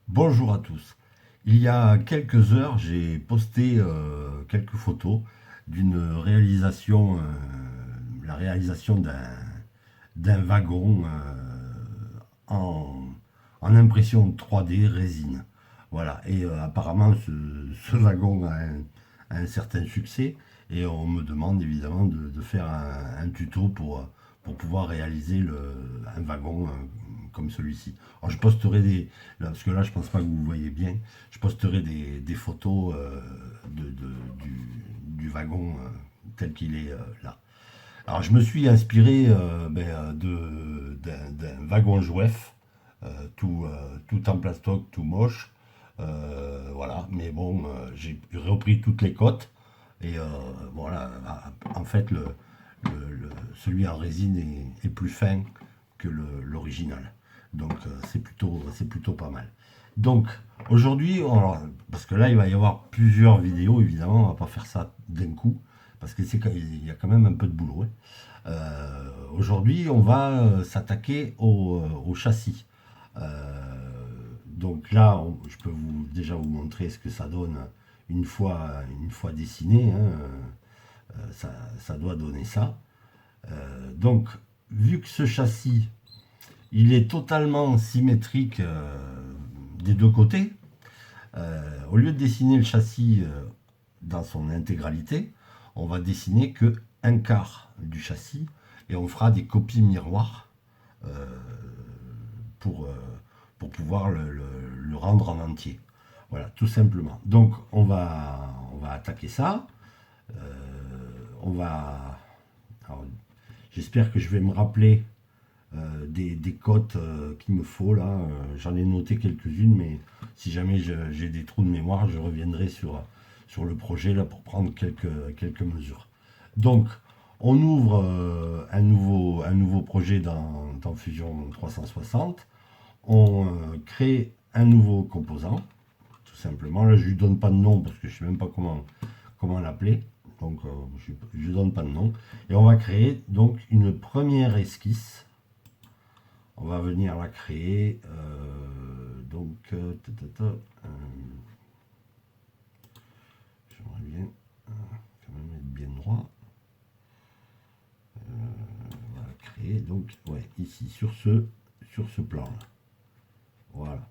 Bonjour à tous. Il y a quelques heures, j'ai posté quelques photos d'une réalisation, la réalisation d'un wagon en, en impression 3D résine. Voilà. Et apparemment, ce wagon a un certain succès et on me demande évidemment de faire un tuto pour pouvoir réaliser un wagon comme celui-ci. Alors je posterai parce que là je pense pas que vous voyez bien, je posterai des photos du wagon tel qu'il est là. Alors je me suis inspiré d'un wagon Jouef, tout en plastoc, tout moche. Voilà, mais bon, j'ai repris toutes les cotes. Et voilà, en fait, celui en résine est plus fin que l'original. Donc c'est plutôt pas mal. Donc aujourd'hui, parce que là il va y avoir plusieurs vidéos, évidemment, on va pas faire ça d'un coup, parce que il y a quand même un peu de boulot, hein. Aujourd'hui, on va s'attaquer au châssis. Donc là, je peux déjà vous montrer ce que ça donne une fois dessiné, hein. Ça doit donner ça. Donc, vu que ce châssis, il est totalement symétrique des deux côtés, au lieu de dessiner le châssis dans son intégralité, on va dessiner que un quart du châssis et on fera des copies miroirs euh, pour, euh, pour pouvoir le rendre en entier. Voilà, tout simplement. Donc on va attaquer ça. On va. alors, J'espère que je vais me rappeler des cotes qu'il me faut là. J'en ai noté quelques-unes, mais si jamais j'ai des trous de mémoire, je reviendrai sur le projet là pour prendre quelques mesures. Donc, on ouvre un nouveau projet dans Fusion 360. On crée un nouveau composant, tout simplement. Là, je lui donne pas de nom parce que je sais même pas comment l'appeler. Donc, je ne donne pas de nom. Et on va créer donc une première esquisse. On va venir la créer. J'aimerais bien quand même être bien droit. On va la créer donc ouais, ici sur ce plan là. Voilà.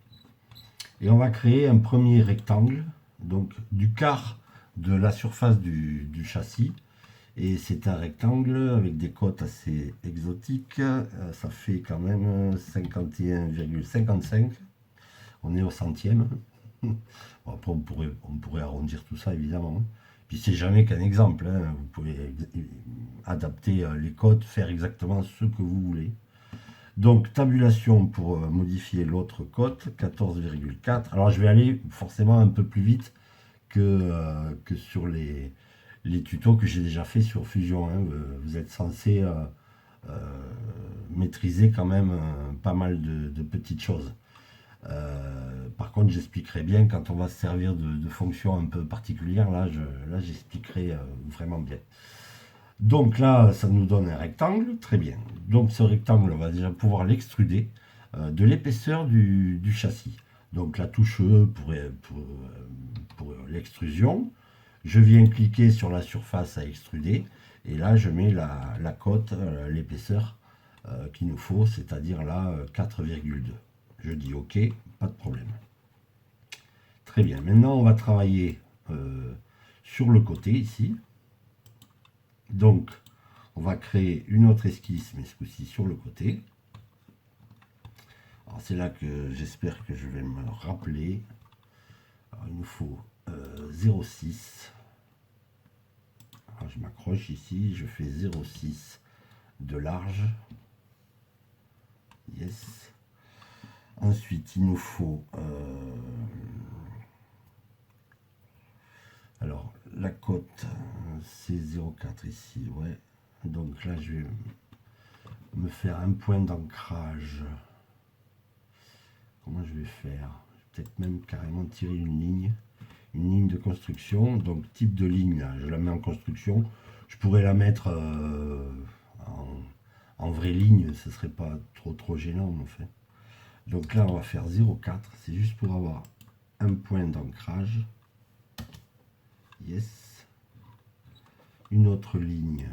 Et on va créer un premier rectangle, donc du quart de la surface du châssis. Et c'est un rectangle avec des cotes assez exotiques. Ça fait quand même 51,55. On est au centième. Bon, après, on pourrait arrondir tout ça, évidemment. Puis c'est jamais qu'un exemple, hein. Vous pouvez adapter les cotes, faire exactement ce que vous voulez. Donc, tabulation pour modifier l'autre cote, 14,4. Alors, je vais aller forcément un peu plus vite que sur les tutos que j'ai déjà fait sur Fusion, hein. Vous êtes censé maîtriser quand même pas mal de petites choses. Par contre, j'expliquerai bien quand on va se servir de fonctions un peu particulières. Là j'expliquerai vraiment bien. Donc là, ça nous donne un rectangle, très bien. Donc ce rectangle, on va déjà pouvoir l'extruder de l'épaisseur du châssis. Donc la touche E pour l'extrusion. Je viens cliquer sur la surface à extruder et là je mets la cote, l'épaisseur qu'il nous faut, c'est-à-dire là 4,2. Je dis OK, pas de problème. Très bien, maintenant on va travailler sur le côté ici. Donc on va créer une autre esquisse, mais ce coup-ci sur le côté. Alors c'est là que j'espère que je vais me rappeler. Alors, il nous faut 0,6. Alors, je m'accroche ici, je fais 0,6 de large. Yes. Ensuite, il nous faut alors la cote, c'est 0,4 ici, ouais. Donc là, je vais me faire un point d'ancrage. Comment je vais faire? Je vais peut-être même carrément tirer une ligne de construction. Donc type de ligne, là, je la mets en construction. Je pourrais la mettre en vraie ligne, ce serait pas trop gênant en fait. Donc là, on va faire 0,4. C'est juste pour avoir un point d'ancrage. Yes. Une autre ligne.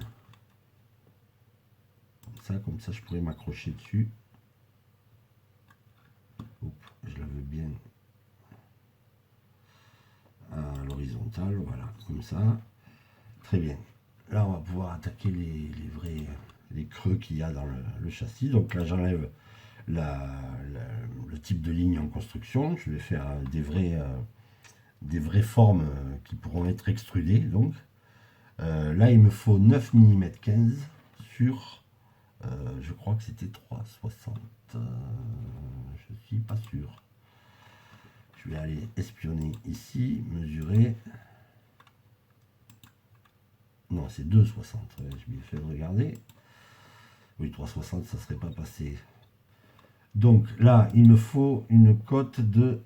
Comme ça, je pourrais m'accrocher dessus. Oups, je la veux bien à l'horizontale. Voilà, comme ça. Très bien. Là, on va pouvoir attaquer les creux qu'il y a dans le châssis. Donc là, j'enlève le type de ligne en construction. Je vais faire des vraies formes qui pourront être extrudées. Donc là, il me faut 9 mm 15 sur, je crois que c'était 3,60. Je suis pas sûr. Je vais aller espionner ici, mesurer. Non, c'est 2,60. Je m'y ai fait regarder. Oui, 3,60, ça ne serait pas passé. Donc là, il me faut une cote de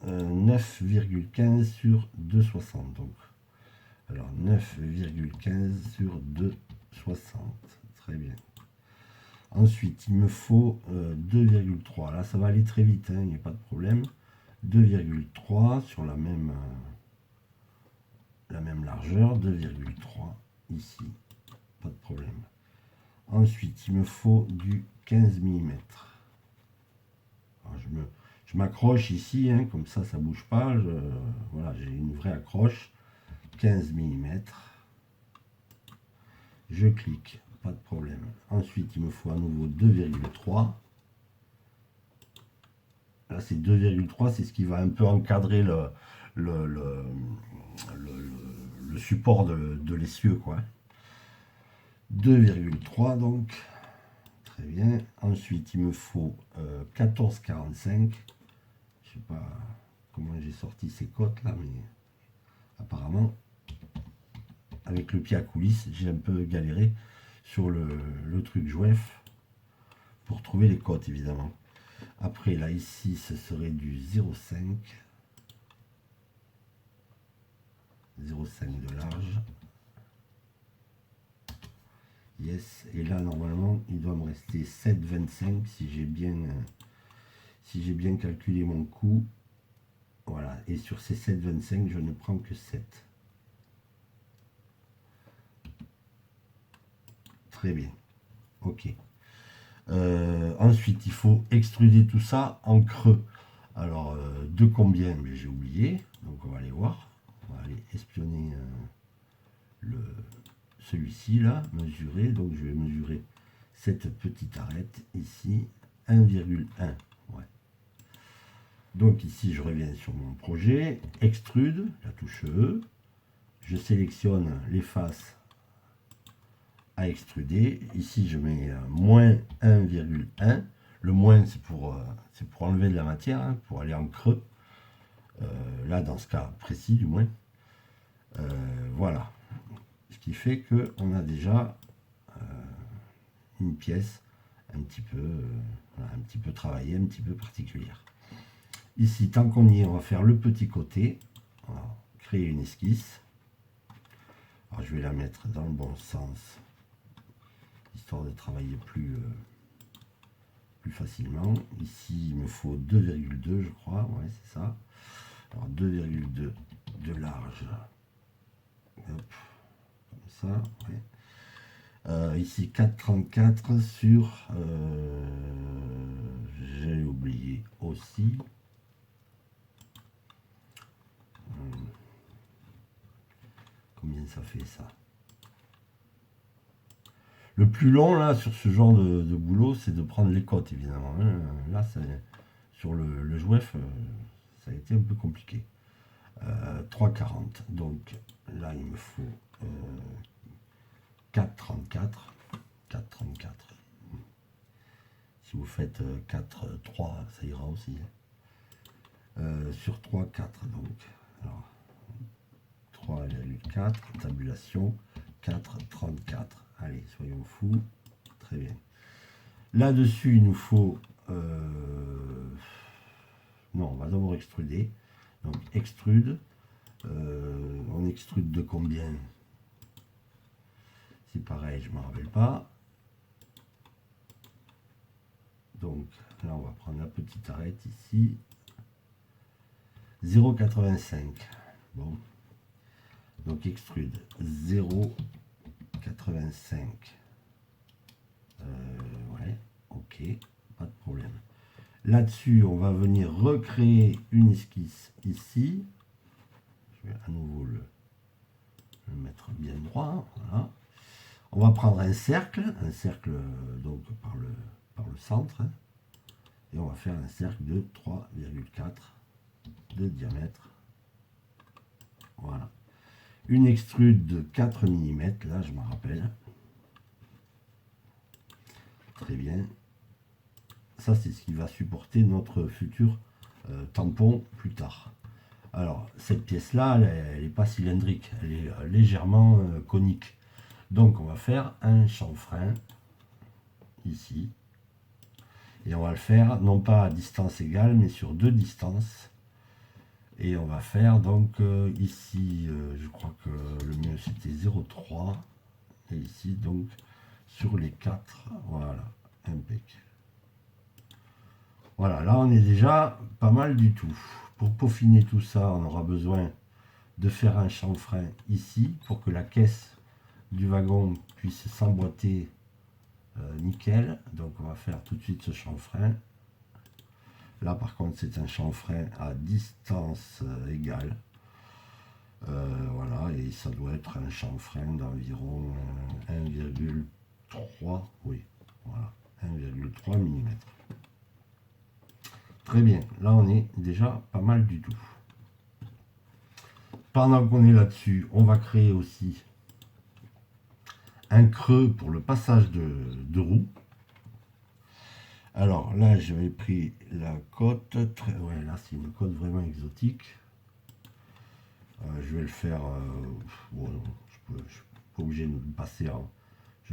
9,15 sur 2,60. Donc, alors 9,15 sur 2,60. Très bien. Ensuite, il me faut 2,3. Là, ça va aller très vite, il n'y a pas de problème. 2,3 sur la même largeur. 2,3 ici. Pas de problème. Ensuite, il me faut du 15 mm. Alors, je m'accroche ici, comme ça, ça ne bouge pas. Voilà, j'ai une vraie accroche. 15 mm. Je clique, pas de problème. Ensuite, il me faut à nouveau 2,3. Là, c'est 2,3, c'est ce qui va un peu encadrer le support de l'essieu, quoi. 2,3 donc. Très bien. Ensuite, il me faut 14,45. Je sais pas comment j'ai sorti ces cotes là, mais apparemment, avec le pied à coulisse, j'ai un peu galéré sur le truc Jouef pour trouver les cotes, évidemment. Après, là, ici, ce serait du 0,5. 0,5 de large. Yes. Et là, normalement, il doit me rester 7,25 si j'ai bien calculé mon coût. Voilà. Et sur ces 7,25, je ne prends que 7. Très bien. Ok. Ensuite, il faut extruder tout ça en creux. Alors, de combien? Mais j'ai oublié. Donc, on va aller voir. On va aller espionner celui-ci là, mesurer. Donc, je vais mesurer cette petite arête ici. 1,1. Ouais. Donc, ici, je reviens sur mon projet. Extrude, la touche E. Je sélectionne les faces à extruder. Ici, je mets moins 1,1. Le moins, c'est pour enlever de la matière, pour aller en creux. Là, dans ce cas précis, du moins. Voilà. Ce qui fait qu'on a déjà une pièce un petit peu travaillée, un petit peu particulière. Ici, tant qu'on y est, on va faire le petit côté. On va créer une esquisse. Alors, je vais la mettre dans le bon sens, histoire de travailler plus facilement. Ici, il me faut 2,2, je crois. Ouais, c'est ça. Alors, 2,2 de large. Hop, comme ça. Ouais. Ici, 4,34 sur... j'ai oublié aussi. Combien ça fait, ça? Le plus long, là, sur ce genre de boulot, c'est de prendre les cotes, évidemment. Là, sur le Jouef, ça a été un peu compliqué. 3,40. Donc, là, il me faut 4,34. 4,34. Si vous faites 4,3, ça ira aussi. Sur 3,4, donc. Alors, 3,4, tabulation, 4,34. Allez, soyons fous. Très bien. Là-dessus, il nous faut... non, on va d'abord extruder. Donc, extrude. On extrude de combien? C'est pareil, je ne me rappelle pas. Donc là, on va prendre la petite arête ici. 0,85. Bon. Donc extrude 0,85. Ouais, ok, pas de problème. Là-dessus, on va venir recréer une esquisse ici. Je vais à nouveau le mettre bien droit. Voilà. On va prendre un cercle donc par le centre. Et on va faire un cercle de 3,4 de diamètre. Voilà. Une extrude de 4 mm, là je m'en rappelle. Très bien. Ça c'est ce qui va supporter notre futur tampon plus tard. Alors cette pièce là, elle n'est pas cylindrique, elle est légèrement conique. Donc on va faire un chanfrein ici. Et on va le faire non pas à distance égale, mais sur deux distances. Et on va faire donc ici, je crois que le mieux c'était 0,3. Et ici donc sur les 4. Voilà, impec. Voilà, là on est déjà pas mal du tout. Pour peaufiner tout ça, on aura besoin de faire un chanfrein ici pour que la caisse du wagon puisse s'emboîter nickel. Donc on va faire tout de suite ce chanfrein. Là par contre c'est un chanfrein à distance égale. Voilà, et ça doit être un chanfrein d'environ 1,3, oui, voilà, 1,3 mm. Très bien, là on est déjà pas mal du tout. Pendant qu'on est là-dessus, on va créer aussi un creux pour le passage de roue. Alors là, j'avais pris la cote, ouais, là c'est une cote vraiment exotique. Je vais le faire, bon, je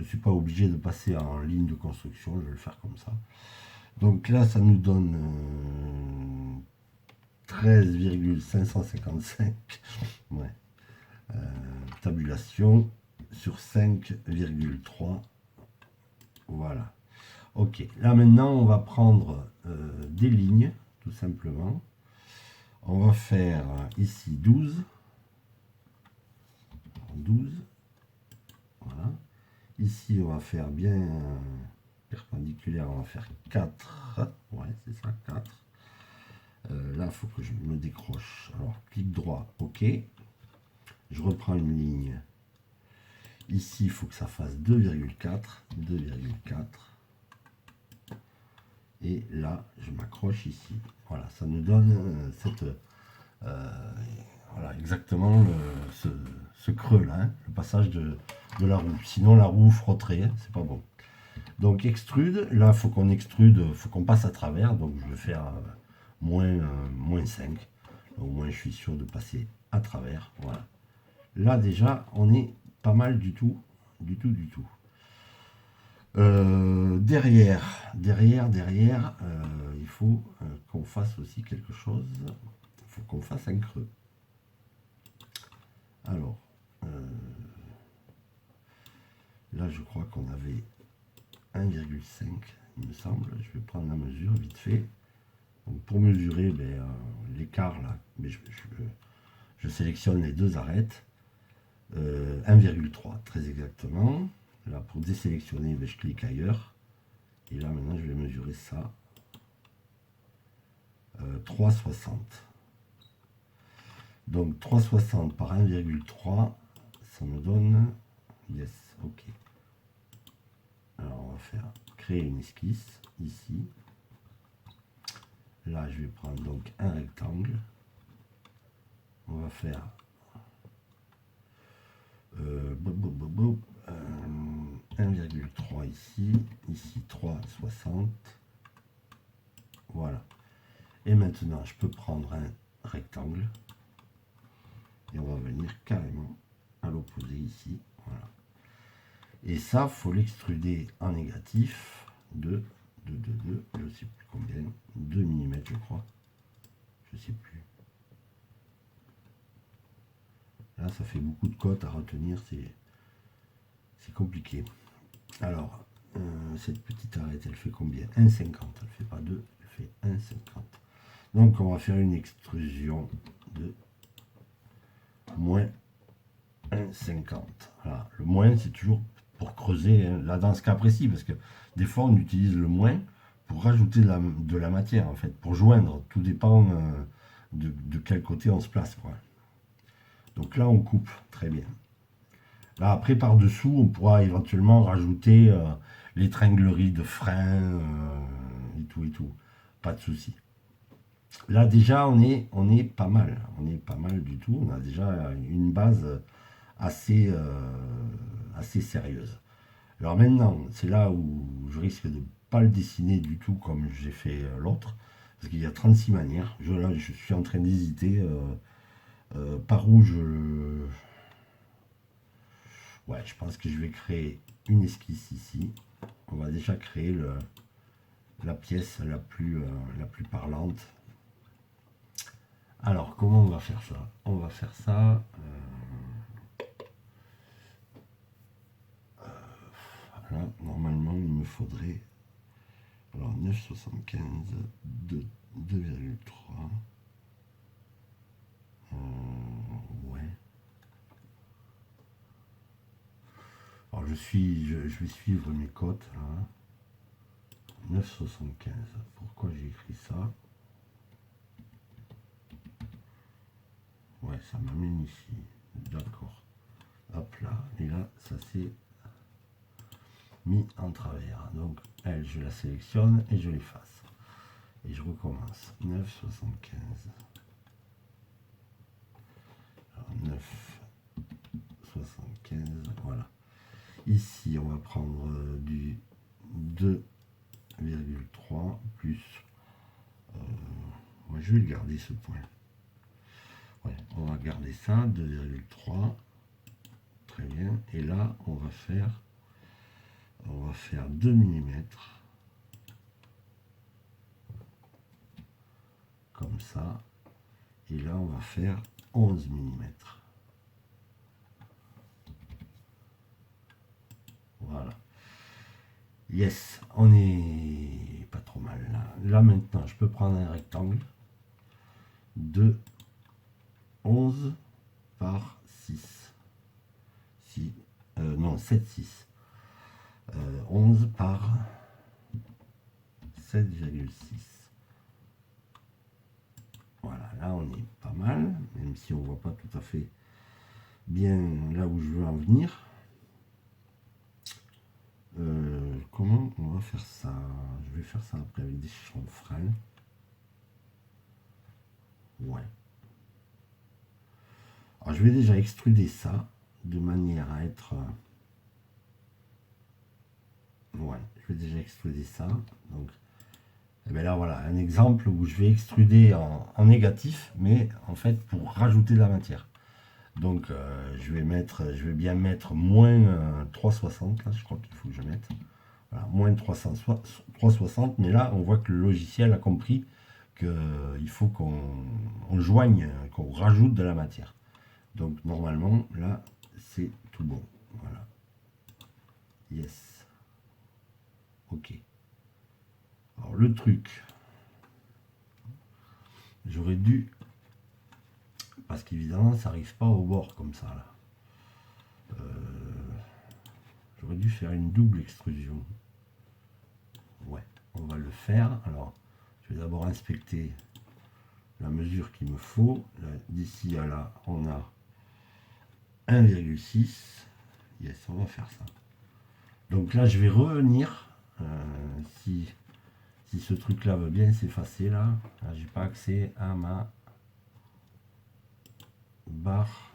suis pas obligé de passer en ligne de construction, je vais le faire comme ça. Donc là, ça nous donne 13,555, ouais. Tabulation sur 5,3. Voilà. Ok, là maintenant on va prendre des lignes, tout simplement. On va faire ici 12. 12. Voilà. Ici on va faire bien perpendiculaire, on va faire 4. Ouais, c'est ça, 4. Là, il faut que je me décroche. Alors, clic droit, ok. Je reprends une ligne. Ici, il faut que ça fasse 2,4. 2,4. Et là, je m'accroche ici. Voilà, ça nous donne cette... voilà, exactement ce creux-là, hein, le passage de la roue. Sinon, la roue frotterait, hein, c'est pas bon. Donc, extrude. Là, il faut qu'on extrude, il faut qu'on passe à travers. Donc, je vais faire moins 5. Au moins, je suis sûr de passer à travers. Voilà. Là, déjà, on est pas mal du tout. Du tout. Derrière, il faut qu'on fasse aussi quelque chose. Il faut qu'on fasse un creux. Alors, là, je crois qu'on avait 1,5, il me semble. Je vais prendre la mesure vite fait. Donc, pour mesurer l'écart, là, mais je sélectionne les deux arêtes. 1,3, très exactement. Là, pour désélectionner, je clique ailleurs. Et là, maintenant, je vais mesurer ça. 3,60. Donc, 3,60 par 1,3, ça me donne... Yes, ok. Alors, on va faire créer une esquisse, ici. Là, je vais prendre donc un rectangle. On va faire... 1,3 ici, 3,60. Voilà. Et maintenant, je peux prendre un rectangle et on va venir carrément à l'opposé ici. Voilà. Et ça, faut l'extruder en négatif de, je sais plus combien, 2 mm je crois. Je sais plus. Là, ça fait beaucoup de cotes à retenir, c'est compliqué. Alors, Cette petite arête, elle fait combien? 1,50. Elle fait pas 2, elle fait 1,50. Donc on va faire une extrusion de moins 1,50. Voilà. Le moins, c'est toujours pour creuser, hein, là dans ce cas précis, parce que des fois on utilise le moins pour rajouter de la matière, en fait, pour joindre. Tout dépend de quel côté on se place, quoi. Donc là, on coupe, très bien. Là, après, par-dessous, on pourra éventuellement rajouter les tringleries de frein et tout et tout. Pas de souci. Là, déjà, on est pas mal. On est pas mal du tout. On a déjà une base assez sérieuse. Alors maintenant, c'est là où je risque de ne pas le dessiner du tout comme j'ai fait l'autre. Parce qu'il y a 36 manières. Là, je suis en train d'hésiter par où je... Ouais, je pense que je vais créer une esquisse ici. On va déjà créer la pièce la plus parlante. Alors, comment on va faire ça? On va faire ça... Là, normalement, il me faudrait... Alors, 9,75, 2,3... ouais. Alors, je vais suivre mes cotes, là. 9,75. Pourquoi j'ai écrit ça? Ouais, ça m'amène ici. D'accord. Hop là. Et là, ça s'est mis en travers. Donc, elle, je la sélectionne et je l'efface. Et je recommence. 9,75. 9,75. Voilà. Ici, on va prendre du 2,3 plus... moi, je vais garder ce point. Ouais, on va garder ça, 2,3. Très bien. Et là, on va faire 2 mm. Comme ça. Et là, on va faire 11 mm. Voilà. Yes, on est pas trop mal là. Là, maintenant, je peux prendre un rectangle de 11 par 6. Non, 7, 6. 11 par 7,6. Voilà, là on est pas mal, même si on voit pas tout à fait bien là où je veux en venir. Comment on va faire ça? Je vais faire ça après avec des chanfreins. Ouais. Alors je vais déjà extruder ça de manière à être... ouais, je vais déjà extruder ça. Donc, et bien là voilà, un exemple où je vais extruder en négatif, mais en fait pour rajouter de la matière. Donc je vais bien mettre moins 360, là je crois qu'il faut que je mette. Voilà, moins 360, mais là on voit que le logiciel a compris qu'il faut qu'on joigne, qu'on rajoute de la matière. Donc normalement là c'est tout bon. Voilà. Yes. Ok. Alors le truc, j'aurais dû, parce qu'évidemment ça n'arrive pas au bord comme ça là. J'aurais dû faire une double extrusion. Ouais, on va le faire. Alors, je vais d'abord inspecter la mesure qu'il me faut. D'ici à là, on a 1,6. Yes, on va faire ça. Donc là, je vais revenir. Si ce truc-là veut bien s'effacer, là, j'ai pas accès à ma barre,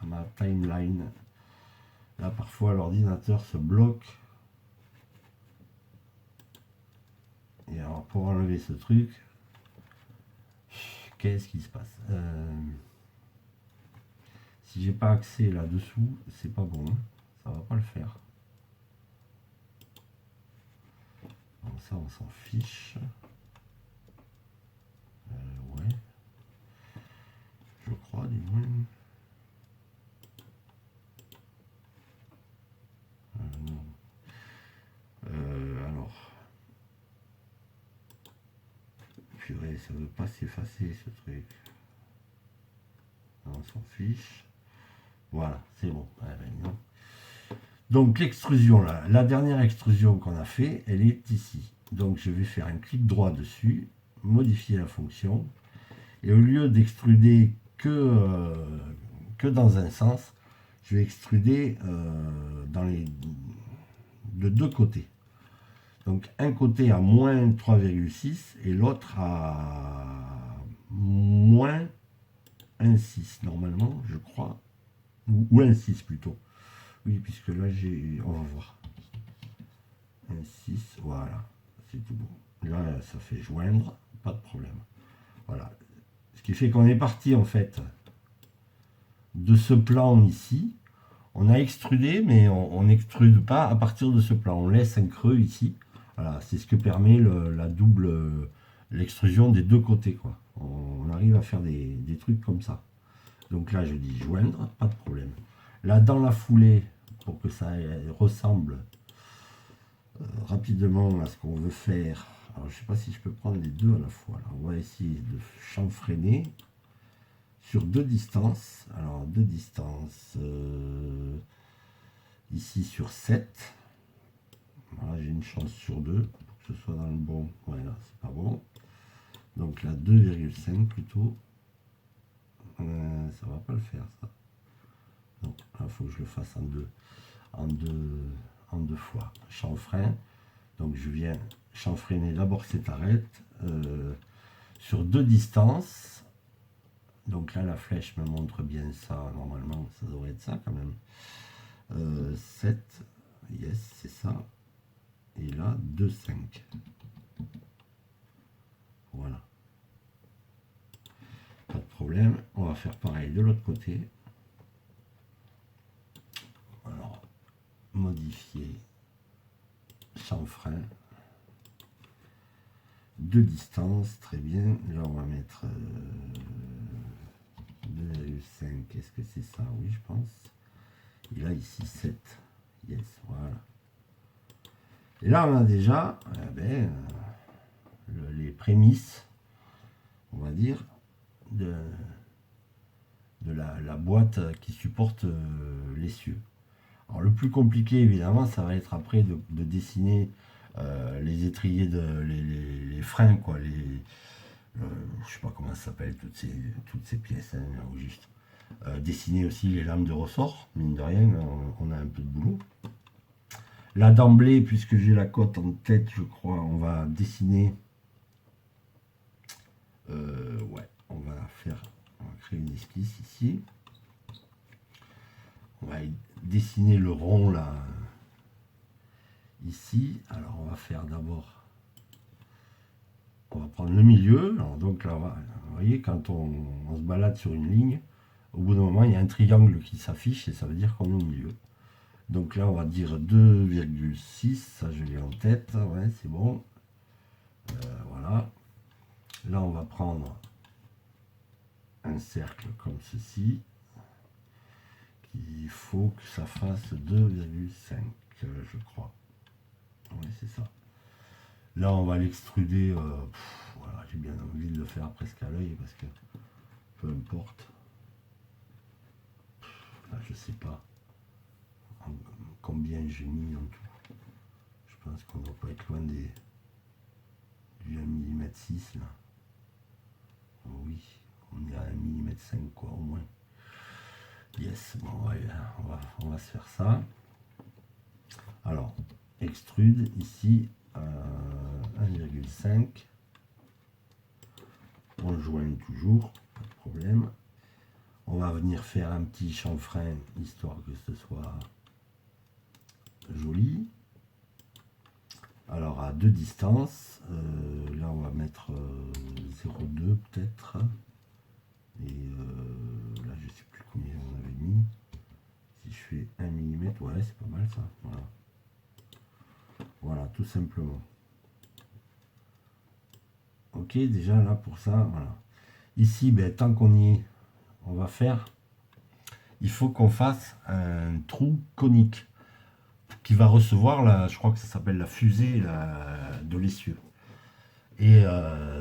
à ma timeline. Là, parfois, l'ordinateur se bloque. Et alors, pour enlever ce truc, qu'est-ce qui se passe? Si j'ai pas accès là-dessous, c'est pas bon. Ça va pas le faire. Donc ça, on s'en fiche. Ouais. Je crois, du moins. Non. purée, ça veut pas s'effacer ce truc. On s'en fiche. Voilà, c'est bon. Donc l'extrusion, là, la dernière extrusion qu'on a fait, elle est ici. Donc je vais faire un clic droit dessus, modifier la fonction, et au lieu d'extruder que dans un sens, je vais extruder de deux côtés. Donc un côté à moins 3,6 et l'autre à moins 1,6 normalement, je crois, ou 1,6 plutôt. Oui, puisque là on va voir. 1,6, voilà, c'est tout bon. Là, ça fait joindre, pas de problème. Voilà. Ce qui fait qu'on est parti en fait de ce plan ici. On a extrudé, mais on n'extrude pas à partir de ce plan. On laisse un creux ici. Voilà, c'est ce que permet l'extrusion des deux côtés, quoi. On arrive à faire des trucs comme ça. Donc là, je dis joindre, pas de problème. Là, dans la foulée, pour que ça ressemble rapidement à ce qu'on veut faire. Alors, je ne sais pas si je peux prendre les deux à la fois. Là. On va essayer de chanfreiner sur deux distances. Alors, deux distances. Ici sur 7. Voilà, j'ai une chance sur 2 pour que ce soit dans le bon. Voilà, c'est pas bon. Donc là, 2,5 plutôt. Ça va pas le faire, ça. Donc là, il faut que je le fasse en deux fois. Chanfrein. Donc je viens chanfreiner d'abord cette arête sur deux distances. Donc là, la flèche me montre bien ça. Normalement, ça devrait être ça quand même. 7, yes, c'est ça. Et là, 2,5. Voilà. Pas de problème. On va faire pareil de l'autre côté. Alors, modifier chanfrein. Deux distances, très bien. Là, on va mettre 2,5. Est-ce que c'est ça? Oui, je pense. Et là, ici, 7. Yes, voilà. Et là, on a déjà les prémices, on va dire, de la boîte qui supporte l'essieu. Alors, le plus compliqué, évidemment, ça va être après de dessiner les étriers, les freins, quoi. Je sais pas comment ça s'appelle, toutes ces pièces, hein, au juste. Dessiner aussi les lames de ressort, mine de rien, on a un peu de boulot. Là d'emblée, puisque j'ai la cote en tête, je crois, on va dessiner. Ouais, on va créer une esquisse ici. On va dessiner le rond là, ici. Alors on va faire d'abord. On va prendre le milieu. Alors donc là, vous voyez, quand on se balade sur une ligne, au bout d'un moment, il y a un triangle qui s'affiche et ça veut dire qu'on est au milieu. Donc là, on va dire 2,6, ça je l'ai en tête, ouais, c'est bon. Voilà. Là, on va prendre un cercle comme ceci. Il faut que ça fasse 2,5, je crois. Oui, c'est ça. Là, on va l'extruder. Voilà, j'ai bien envie de le faire presque à l'œil parce que peu importe. Là, je sais pas combien j'ai mis en tout. Je pense qu'on ne doit pas être loin du 1,6 mm là. Oh oui, on est à 1,5 mm quoi au moins. Yes, bon ouais, on va se faire ça. Alors, extrude ici 1,5. On joint toujours, pas de problème. On va venir faire un petit chanfrein histoire que ce soit joli. Alors à deux distances, là on va mettre 0,2 peut-être. Et là je sais plus combien on avait mis. Si je fais 1 mm, ouais c'est pas mal ça. Voilà. Voilà, tout simplement. Ok, déjà là pour ça, voilà. Ici, ben, tant qu'on y est, on va faire, il faut qu'on fasse un trou conique qui va recevoir, je crois que ça s'appelle la fusée de l'essieu. Et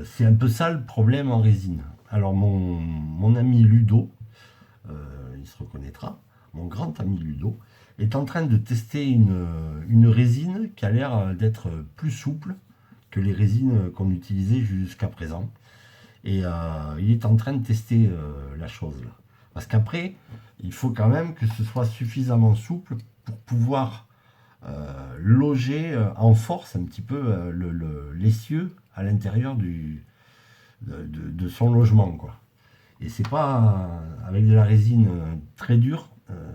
c'est un peu ça le problème en résine. Alors mon ami Ludo, il se reconnaîtra, mon grand ami Ludo, est en train de tester une résine qui a l'air d'être plus souple que les résines qu'on utilisait jusqu'à présent. Et il est en train de tester la chose là. Parce qu'après, il faut quand même que ce soit suffisamment souple pour pouvoir loger en force un petit peu l'essieu à l'intérieur de son logement, quoi. Et c'est pas avec de la résine très dure,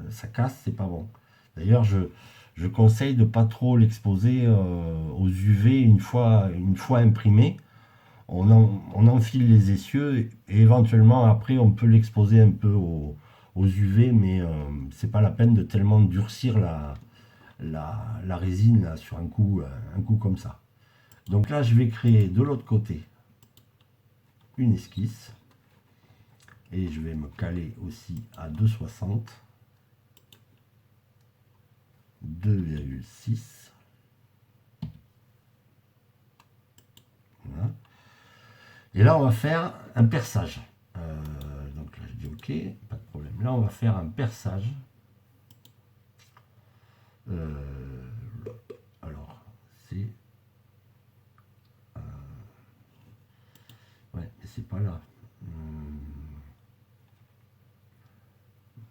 ça casse, c'est pas bon. D'ailleurs, je conseille de pas trop l'exposer aux UV une fois imprimé. On enfile les essieux et éventuellement après on peut l'exposer un peu aux UV, mais c'est pas la peine de tellement durcir la résine là, sur un coup comme ça. Donc là, je vais créer de l'autre côté une esquisse et je vais me caler aussi à 2,60, 2,6. Voilà. Et là, on va faire un perçage. Donc là, je dis OK, pas de problème. Là, on va faire un perçage. Alors, c'est... Ouais, mais c'est pas là.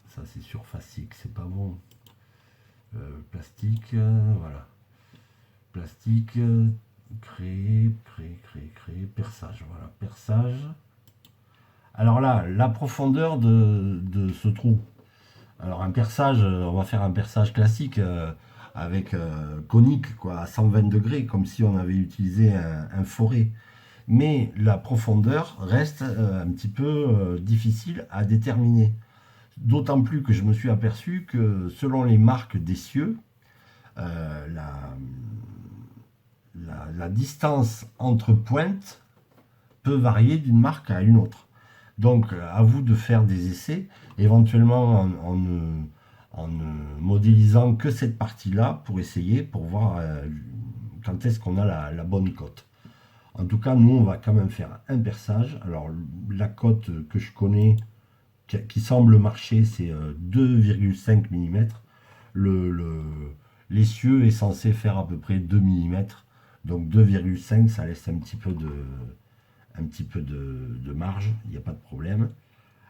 Ça, c'est surfacique, c'est pas bon. Plastique, voilà. Plastique, créer, perçage. Voilà, perçage. Alors là, la profondeur de ce trou. Alors un perçage, on va faire un perçage classique avec conique, quoi, à 120 degrés, comme si on avait utilisé un forêt. Mais la profondeur reste un petit peu difficile à déterminer. D'autant plus que je me suis aperçu que selon les marques d'essieux, euh, la, la distance entre pointes peut varier d'une marque à une autre. Donc à vous de faire des essais, éventuellement en ne modélisant que cette partie-là pour essayer, pour voir quand est-ce qu'on a la bonne cote. En tout cas, nous, on va quand même faire un perçage. Alors la cote que je connais, qui semble marcher, c'est 2,5 mm. L'essieu est censé faire à peu près 2 mm. Donc 2,5, ça laisse un petit peu de marge, il n'y a pas de problème.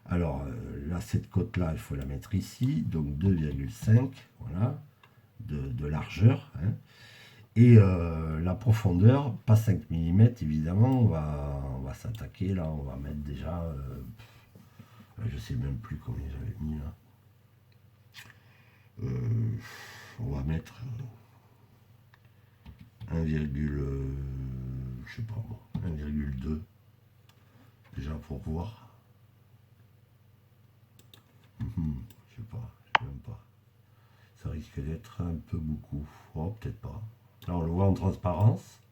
Alors là, cette cote-là, il faut la mettre ici, donc 2,5, voilà, de largeur. Hein. Et la profondeur, pas 5 mm, évidemment, on va s'attaquer, là, on va mettre déjà, je sais même plus combien j'avais mis là. On va mettre 1, je sais pas, 1,2 déjà pour voir. Je sais pas, je sais même pas. Ça risque d'être un peu beaucoup. Oh, peut-être pas. Là, on le voit en transparence.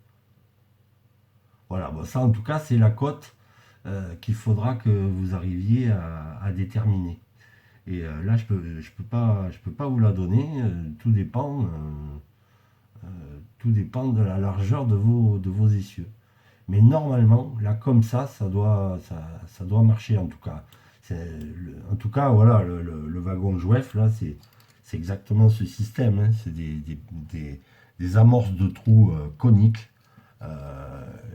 Voilà, bon, ça en tout cas, c'est la cote qu'il faudra que vous arriviez à déterminer. Et là, je peux pas vous la donner. Tout dépend de la largeur de vos essieux. Mais normalement, là, comme ça doit marcher en tout cas. En tout cas, voilà, le wagon Jouef, là, c'est exactement ce système. Hein. C'est des amorces de trous coniques.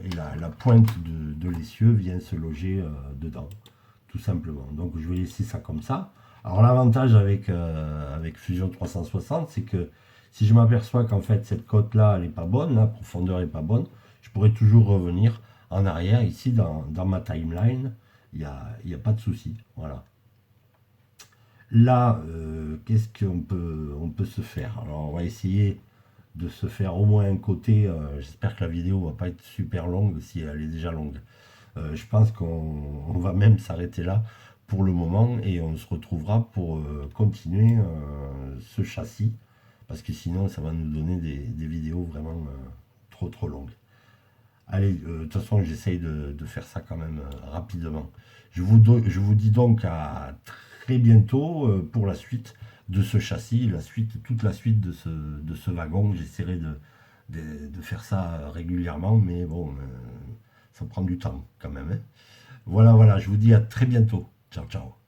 Et la pointe de l'essieu vient se loger dedans, tout simplement. Donc, je vais laisser ça comme ça. Alors, l'avantage avec Fusion 360, c'est que si je m'aperçois qu'en fait, cette cote-là, elle n'est pas bonne, la profondeur n'est pas bonne, je pourrais toujours revenir en arrière, ici, dans ma timeline. Il n'y a pas de souci. Voilà. Là, qu'est-ce on peut se faire? Alors, on va essayer de se faire au moins un côté. J'espère que la vidéo va pas être super longue si elle est déjà longue. Je pense qu'on va même s'arrêter là pour le moment et on se retrouvera pour continuer ce châssis parce que sinon ça va nous donner des vidéos vraiment trop longues. Allez, de toute façon j'essaye de faire ça quand même rapidement. Je vous dis donc à très bientôt pour la suite de ce châssis, toute la suite de ce wagon. J'essaierai de faire ça régulièrement, mais bon, ça prend du temps quand même, hein. Voilà, voilà, je vous dis à très bientôt. Ciao, ciao.